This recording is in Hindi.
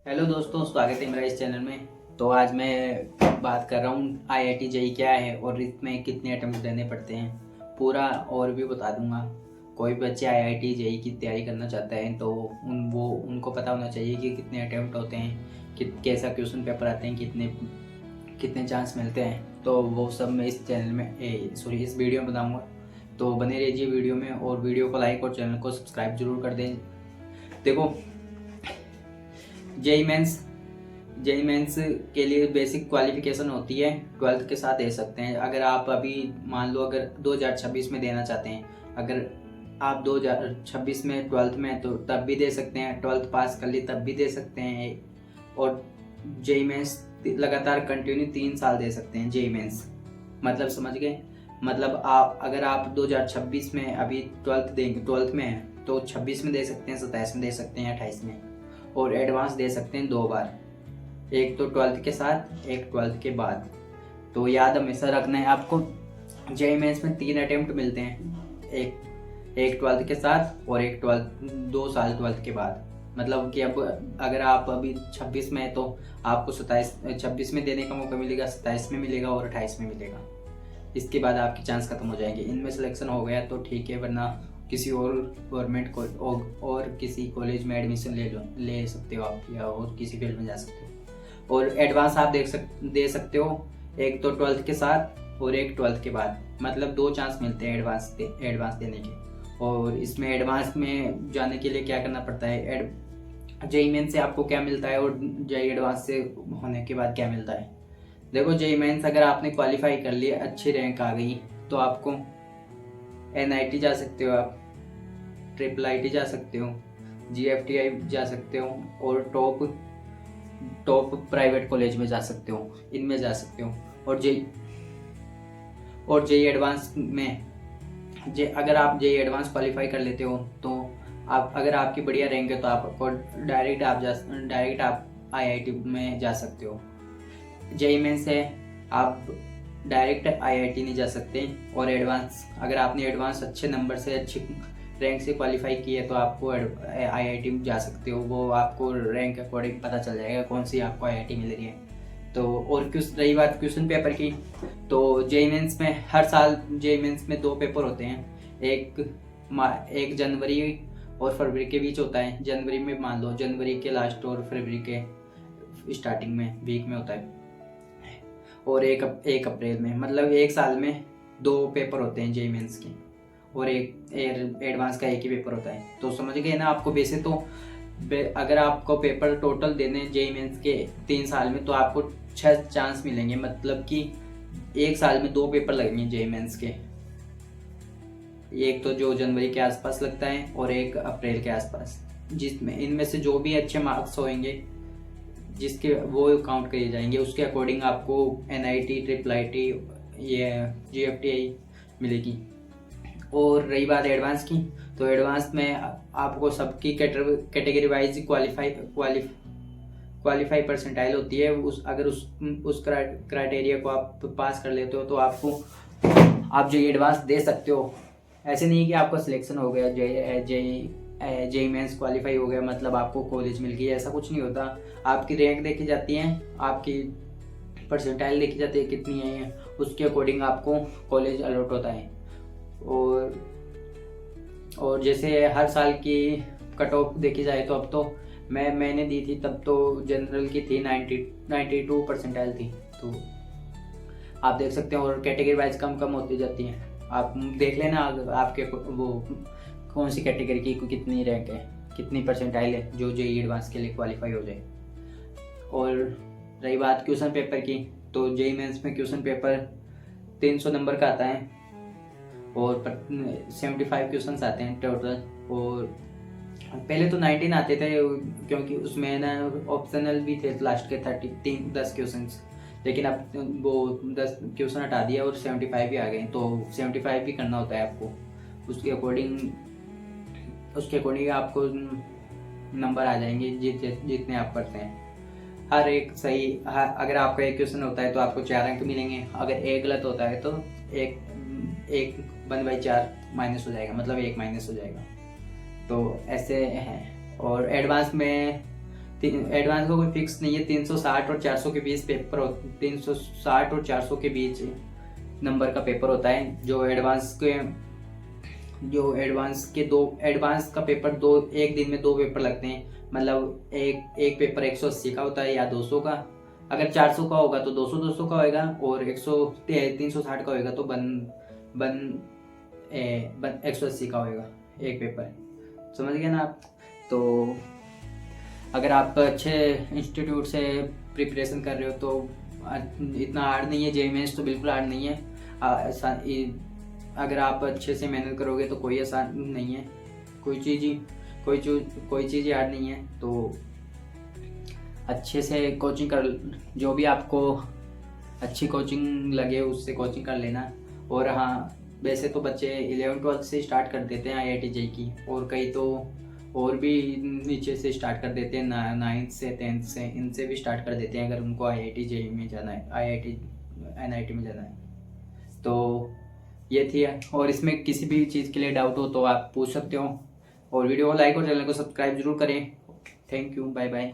हेलो दोस्तों, स्वागत है मेरा इस चैनल में। तो आज मैं बात कर रहा हूँ आईआईटी जेईई क्या है और इसमें कितने अटेम्प्ट देने पड़ते हैं, पूरा और भी बता दूंगा। कोई भी बच्चे आईआईटी जेईई की तैयारी करना चाहते हैं तो उनको पता होना चाहिए कि कितने अटेम्प्ट होते हैं, कैसा क्वेश्चन पेपर आते हैं, कितने कितने चांस मिलते हैं। तो वो सब मैं इस चैनल में इस वीडियो में बताऊँगा। तो बने रहिए वीडियो में और वीडियो को लाइक और चैनल को सब्सक्राइब जरूर कर दें। देखो, जेई मेंस के लिए बेसिक क्वालिफिकेशन होती है, 12th के साथ दे सकते हैं। अगर आप अभी मान लो अगर 2026 में देना चाहते हैं, अगर आप 2026 में 12th में तो तब भी दे सकते हैं, 12th पास कर ली तब भी दे सकते हैं। और जेई मेंस लगातार कंटिन्यू 3 साल दे सकते हैं। जेई मेंस मतलब समझ गए? मतलब अगर आप 2026 में अभी 12th देंगे, 12th में है तो 26 में दे सकते हैं, 27 में दे सकते हैं, 28 में। और एडवांस दे सकते हैं 2 बार, एक तो 12th के साथ, एक 12th के बाद। तो याद हमेशा रखना है आपको, जेईई मेंस में 3 अटेम्प्ट मिलते हैं, एक 12th के साथ और एक 2 साल 12th के बाद। मतलब कि अब अगर आप अभी 26 में है तो आपको 26 में देने का मौका मिलेगा, 27 में मिलेगा और 28 में मिलेगा। इसके बाद आपके चांस खत्म हो जाएंगे। इनमें सिलेक्शन हो गया तो ठीक है, वरना किसी और गवर्नमेंट को और किसी कॉलेज में एडमिशन ले सकते हो आप, या और किसी फील्ड में जा सकते हो। और एडवांस आप दे सकते हो, एक तो 12th के साथ और एक 12th के बाद। मतलब 2 चांस मिलते हैं एडवांस देने के। और इसमें एडवांस में जाने के लिए क्या करना पड़ता है, जेईई मेन से आपको क्या मिलता है और जेईई एडवांस से होने के बाद क्या मिलता है। देखो, जेईई मेंस अगर आपने क्वालिफाई कर लिया, अच्छी रैंक आ गई, तो आपको एनआईटी जा सकते हो, आप ट्रिपल आईटी जा सकते हो, जीएफटीआई जा सकते हो और टॉप प्राइवेट कॉलेज में जा सकते हो, इनमें जा सकते हो। और जेईई एडवांस में अगर आप जेईई एडवांस क्वालिफाई कर लेते हो तो आप, अगर आपकी बढ़िया रैंक है तो आपको डायरेक्ट आप आईआईटी में जा सकते हो। जेईई मेंस है, आप डायरेक्ट आईआईटी नहीं जा सकते। और एडवांस, अगर आपने एडवांस अच्छे नंबर से, अच्छी रैंक से क्वालिफाई की है तो आपको आईआईटी में जा सकते हो। वो आपको रैंक अकॉर्डिंग पता चल जाएगा कौन सी आपको आईआईटी मिल रही है। तो और रही बात क्वेश्चन पेपर की, तो जेईई मेंस में हर साल जेईई मेंस में 2 पेपर होते हैं। एक जनवरी और फरवरी के बीच होता है। जनवरी में मान लो जनवरी के लास्ट और फरवरी के स्टार्टिंग में वीक में होता है। और एक अप्रैल में, मतलब एक साल में 2 पेपर होते हैं जेईई मेंस के, और एक एडवांस का एक ही पेपर होता है। तो समझ गए ना आपको। वैसे तो अगर आपको पेपर टोटल देने जेईई मेंस के 3 साल में तो आपको 6 चांस मिलेंगे। मतलब कि एक साल में 2 पेपर लगेंगे जेईई मेंस के, एक तो जो जनवरी के आसपास लगता है और एक अप्रैल के आसपास, जिसमें इनमें से जो भी अच्छे मार्क्स होंगे जिसके वो काउंट किए जाएंगे, उसके अकॉर्डिंग आपको एनआईटी, ट्रिपल आईटी, ये जीएफटीआई मिलेगी। और रही बात एडवांस की, तो एडवांस में आपको सबकी कैटेगरी वाइज क्वालिफाई परसेंटाइल होती है। अगर उस क्राइटेरिया को आप पास कर लेते हो तो आप जेईई एडवांस दे सकते हो। ऐसे नहीं कि आपका सिलेक्शन हो गया, जेईई मेंस क्वालिफाई हो गया मतलब आपको कॉलेज मिल गई, ऐसा कुछ नहीं होता। आपकी रैंक देखी जाती है, आपकी परसेंटाइल देखी जाती है कितनी है, उसके अकॉर्डिंग आपको कॉलेज अलॉट होता है। और जैसे हर साल की कट ऑफ देखी जाए तो अब तो मैंने दी थी, तब तो जनरल की थी 92 परसेंटाइल थी। तो आप देख सकते हैं। और कैटेगरी वाइज कम कम होती जाती हैं, आप देख लेना आपके वो कौन सी कैटेगरी की कितनी रैंक है, कितनी परसेंटाइल है जो जेईई एडवांस के लिए क्वालिफाई हो जाए। और रही बात क्वेश्चन पेपर की, तो जेईई मेंस में क्वेश्चन पेपर 300 नंबर का आता है और 75 क्वेश्चन आते हैं टोटल। और पहले तो 19 आते थे, क्योंकि उसमें ना ऑप्शनल भी थे लास्ट के 10 क्वेश्चन। लेकिन अब वो 10 क्वेश्चन हटा दिया और 75 भी आ गए। तो 75 भी करना होता है आपको, उसके अकॉर्डिंग आपको नंबर आ जाएंगे जितने आप करते हैं। अगर आपका एक क्वेश्चन होता है तो आपको 4 अंक मिलेंगे। अगर एक गलत होता है तो एक 1/4 माइनस हो जाएगा, मतलब 1 माइनस हो जाएगा। तो ऐसे है। और एडवांस में एडवांस का कोई फिक्स नहीं है, 360 और 400 के बीच पेपर 360 और 400 के बीच नंबर का पेपर होता है। जो एडवांस का पेपर एक दिन में 2 पेपर लगते हैं, मतलब एक पेपर 180 का होता है या 200 का। अगर 400 का होगा तो 200 का होएगा, और 360 का होएगा तो 180 का होएगा एक पेपर। समझ गए ना आप? तो अगर आप अच्छे इंस्टीट्यूट से प्रिपरेशन कर रहे हो तो इतना हार्ड नहीं है, जेईई मेंस तो बिल्कुल हार्ड नहीं है। अगर आप अच्छे से मेहनत करोगे तो कोई आसान नहीं है, कोई चीज़ हार्ड नहीं है। तो अच्छे से कोचिंग कर, जो भी आपको अच्छी कोचिंग लगे उससे कोचिंग कर लेना। और हाँ, वैसे तो बच्चे 11-12 से स्टार्ट कर देते हैं IIT JEE की, और कई तो और भी नीचे से स्टार्ट कर देते हैं, 9th से 10th से, इनसे भी स्टार्ट कर देते हैं अगर उनको IIT JEE में जाना है, IIT NIT में जाना है। तो ये थी, और इसमें किसी भी चीज़ के लिए डाउट हो तो आप पूछ सकते हो। और वीडियो को लाइक और चैनल को सब्सक्राइब जरूर करें। Thank you, bye bye.